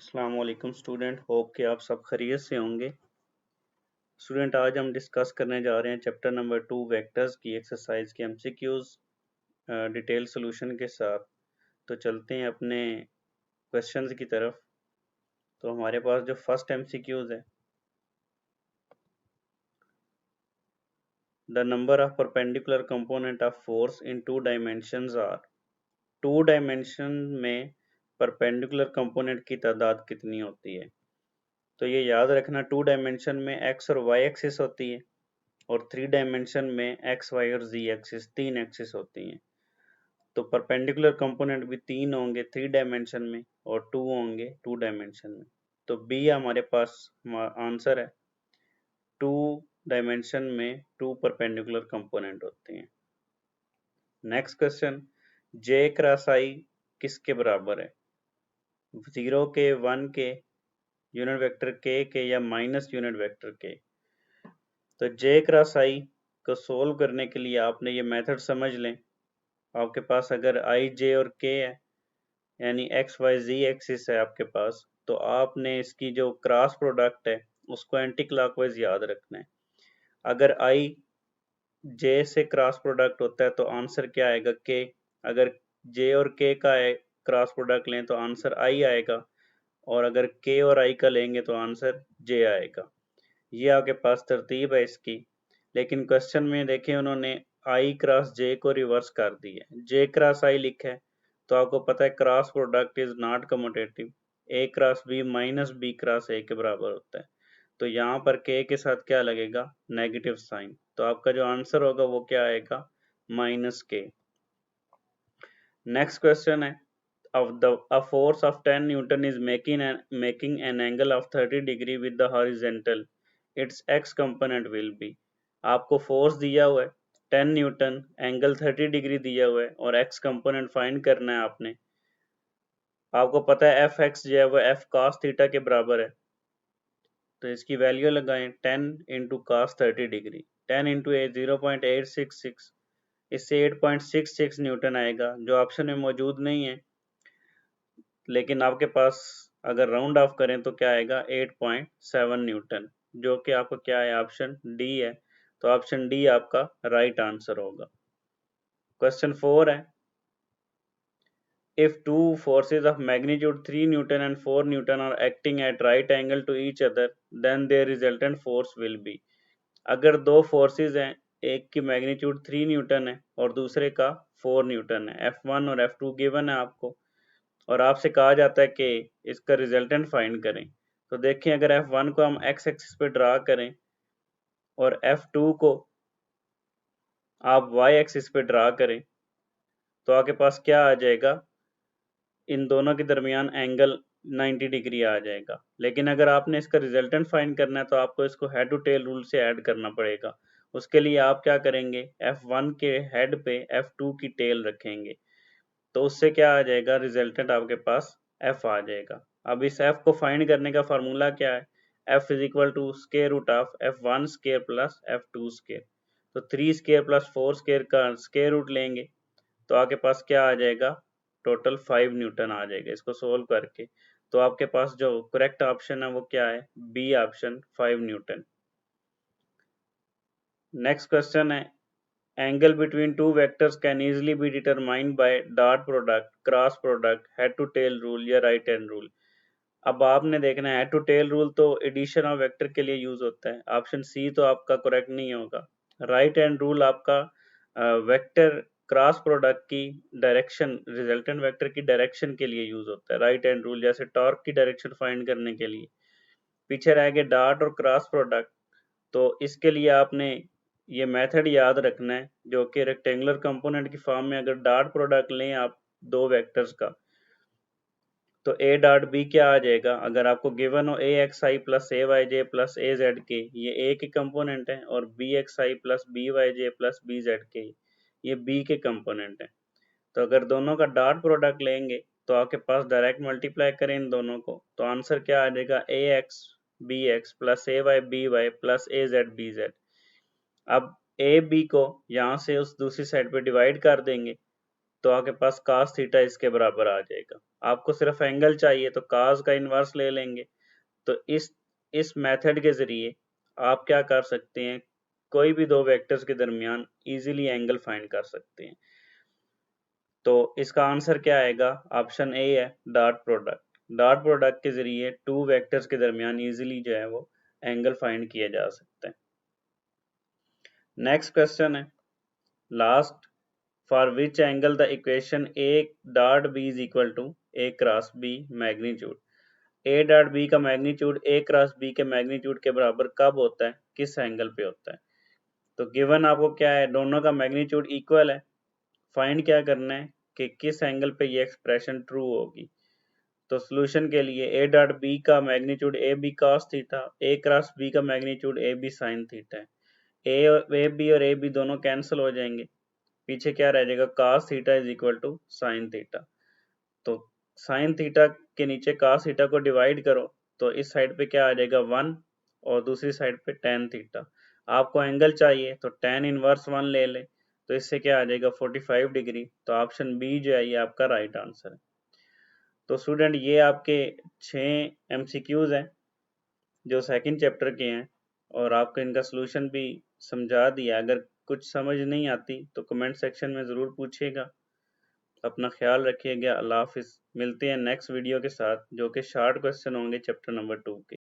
अस्सलाम वालेकुम student, hope कि आप सब खैरियत से होंगे। स्टूडेंट, आज हम डिस्कस करने जा रहे हैं चैप्टर नंबर 2 वेक्टर्स की एक्सरसाइज के एमसीक्यूज डिटेल सॉल्यूशन के साथ। तो चलते हैं अपने क्वेश्चंस की तरफ। तो हमारे पास जो फर्स्ट एमसीक्यूज है, the number of perpendicular component of force in two dimensions are. Two dimension में परपेंडिकुलर कंपोनेंट की तादाद कितनी होती है? तो ये याद रखना, टू डायमेंशन में एक्स और वाई एक्सिस होती है और थ्री डायमेंशन में एक्स वाई और जी एक्सिस, तीन एक्सिस होती हैं। तो परपेंडिकुलर कंपोनेंट भी तीन होंगे थ्री डायमेंशन में और टू होंगे टू डायमेंशन में। तो बी हमारे पास आंसर है। टू डायमेंशन में टू परपेंडिकुलर कंपोनेंट होते हैं। नेक्स्ट क्वेश्चन, जे क्रॉस आई किसके बराबर है? 0 के, 1 के, यूनिट वेक्टर के या माइनस यूनिट वेक्टर के? तो जे क्रॉस आई को सोल्व करने के लिए आपने ये मेथड समझ लें। आपके पास अगर आई जे और के है, यानी एक्स वाई जी एक्सिस है आपके पास, तो आपने इसकी जो क्रॉस प्रोडक्ट है उसको एंटी क्लॉकवाइज याद रखना है। अगर आई जे से क्रॉस प्रोडक्ट होता है तो आंसर क्या आएगा? के। अगर जे और के का क्रॉस प्रोडक्ट लें तो आंसर आई आएगा, और अगर के और आई का लेंगे तो आंसर जे आएगा। ये आपके पास तरतीब है इसकी। लेकिन क्वेश्चन में देखें, उन्होंने आई क्रॉस जे को रिवर्स कर दिया है। जे क्रॉस आई लिखा है तो आपको पता है cross product is not commutative. A cross b minus b cross a के बराबर होता है। तो यहाँ पर के के साथ क्या लगेगा? Negative sign. तो आपका जो आंसर होगा वो क्या आएगा? माइनस के। नेक्स्ट क्वेश्चन है, a force of 10 Newton is making an angle of 30 degree with the horizontal. Its x component will be। आपको फोर्स दिया हुआ है 10 न्यूटन, एंगल 30 डिग्री दिया हुआ है और x कंपोनेंट फाइंड करना है आपने। आपको पता है एफ एक्स जो है वो एफ cos थीटा के बराबर है। तो इसकी वैल्यू लगाएं 10 इंटू cos 30 डिग्री। 10 इंटू 0.866, इससे 8.66 न्यूटन आएगा, जो ऑप्शन में मौजूद नहीं है। लेकिन आपके पास अगर राउंड ऑफ करें तो क्या आएगा? 8.7 न्यूटन, जो कि आपका क्या है? ऑप्शन डी है। तो ऑप्शन डी आपका राइट आंसर होगा। क्वेश्चन 4 है, if two forces of magnitude 3 Newton and 4 Newton are acting at right angle to each other, then their resultant force will be। अगर दो फोर्सेस हैं, एक की मैग्नीट्यूड 3 न्यूटन है और दूसरे का 4 न्यूटन है, F1 और F2 गिवन है आपको, और आपसे कहा जाता है कि इसका रिजल्टेंट फाइंड करें। तो देखें, अगर F1 को हम एक्स एक्सिस पे ड्रा करें और F2 को आप वाई एक्सिस पे ड्रा करें तो आपके पास क्या आ जाएगा? इन दोनों के दरमियान एंगल 90 डिग्री आ जाएगा। लेकिन अगर आपने इसका रिजल्टेंट फाइंड करना है तो आपको इसको हेड टू टेल रूल से ऐड करना पड़ेगा। उसके लिए आप क्या करेंगे? F1 के हेड पे F2 की टेल रखेंगे, तो उससे क्या आ जाएगा? रिजल्टेंट आपके पास F आ जाएगा। अब इस F को फाइंड करने का फार्मूला क्या है? F is equal to square root of F1 square plus F2 square. तो 3 स्केयर प्लस 4 स्केयर का स्केयर रूट लेंगे तो आपके पास क्या आ जाएगा? टोटल 5 न्यूटन आ जाएगा इसको सोल्व करके। तो आपके पास जो करेक्ट ऑप्शन है वो क्या है? B option, 5 newton. Next question है, angle between two vectors can easily be determined by dot product, cross product, head to tail rule या राइट हैंड रूल। अब आपने देखना है, हेड टू टेल रूल तो एडिशन ऑफ वेक्टर के लिए use होता है। ऑप्शन सी तो आपका करेक्ट नहीं होगा। राइट हैंड रूल आपका वेक्टर क्रॉस प्रोडक्ट की डायरेक्शन, रिजल्टेंट वेक्टर की डायरेक्शन के लिए यूज होता है। राइट हैंड रूल जैसे टॉर्क की डायरेक्शन फाइंड करने के लिए। पीछे रह गए डॉट और क्रॉस प्रोडक्ट, तो इसके लिए आपने ये मेथड याद रखना है, जो कि रेक्टेंगुलर कंपोनेंट की फॉर्म में अगर डॉट प्रोडक्ट लें आप दो वेक्टर्स का, तो ए डॉट बी क्या आ जाएगा? अगर आपको गिवन हो ए एक्स आई प्लस ए वाई जे प्लस ए जेड के, ये ए के कंपोनेंट है, और बी एक्स आई प्लस बी वाई जे प्लस बी जेड के, ये बी के कंपोनेंट है। तो अगर दोनों का डॉट प्रोडक्ट लेंगे तो आपके पास डायरेक्ट मल्टीप्लाई करें इन दोनों को तो आंसर क्या आ जाएगा? ए एक्स बी एक्स प्लस ए वाई बी वाई प्लस ए जेड बी जेड। अब ए बी को यहाँ से उस दूसरी साइड पे डिवाइड कर देंगे तो आपके पास cos थीटा इसके बराबर आ जाएगा। आपको सिर्फ एंगल चाहिए तो cos का इन्वर्स ले लेंगे। तो इस मेथड के जरिए आप क्या कर सकते हैं, कोई भी दो वेक्टर्स के दरमियान इजीली एंगल फाइंड कर सकते हैं। तो इसका आंसर क्या आएगा, ऑप्शन ए है डॉट प्रोडक्ट। डॉट प्रोडक्ट के जरिए टू वेक्टर्स के दरमियान इजीली जो है वो एंगल फाइंड किया जा सकता है। नेक्स्ट क्वेश्चन है last, for which angle the equation a dot b is equal to a cross b magnitude. A dot B का मैग्नीट्यूड ए क्रॉस बी के मैग्नीट्यूड के बराबर कब होता है, किस एंगल पे होता है। तो गिवन आपको क्या है, दोनों का मैग्नीट्यूड इक्वल है। फाइंड क्या करना है कि किस एंगल पे ये एक्सप्रेशन ट्रू होगी। तो सोल्यूशन के लिए ए डॉट बी का magnitude A B cos theta, A cross B का magnitude A B sine theta है। ए बी और ए बी दोनों कैंसिल हो जाएंगे, पीछे क्या रह जाएगा, cos theta is equal to sine theta. तो साइन थीटा के नीचे cos थीटा को डिवाइड करो तो इस साइड पे क्या आ जाएगा 1 और दूसरी साइड पे tan थीटा। आपको एंगल चाहिए तो tan इनवर्स 1 ले ले, तो इससे क्या आ जाएगा 45 डिग्री। तो ऑप्शन बी जो है ये आपका राइट आंसर है। तो स्टूडेंट ये आपके 6 MCQs हैं जो सेकंड चैप्टर के हैं और आपको इनका सोल्यूशन भी समझा दिया। अगर कुछ समझ नहीं आती तो कमेंट सेक्शन में ज़रूर पूछिएगा। अपना ख्याल रखिएगा। अल्लाह हाफिज़। मिलते हैं नेक्स्ट वीडियो के साथ जो कि शॉर्ट क्वेश्चन होंगे चैप्टर नंबर 2 के।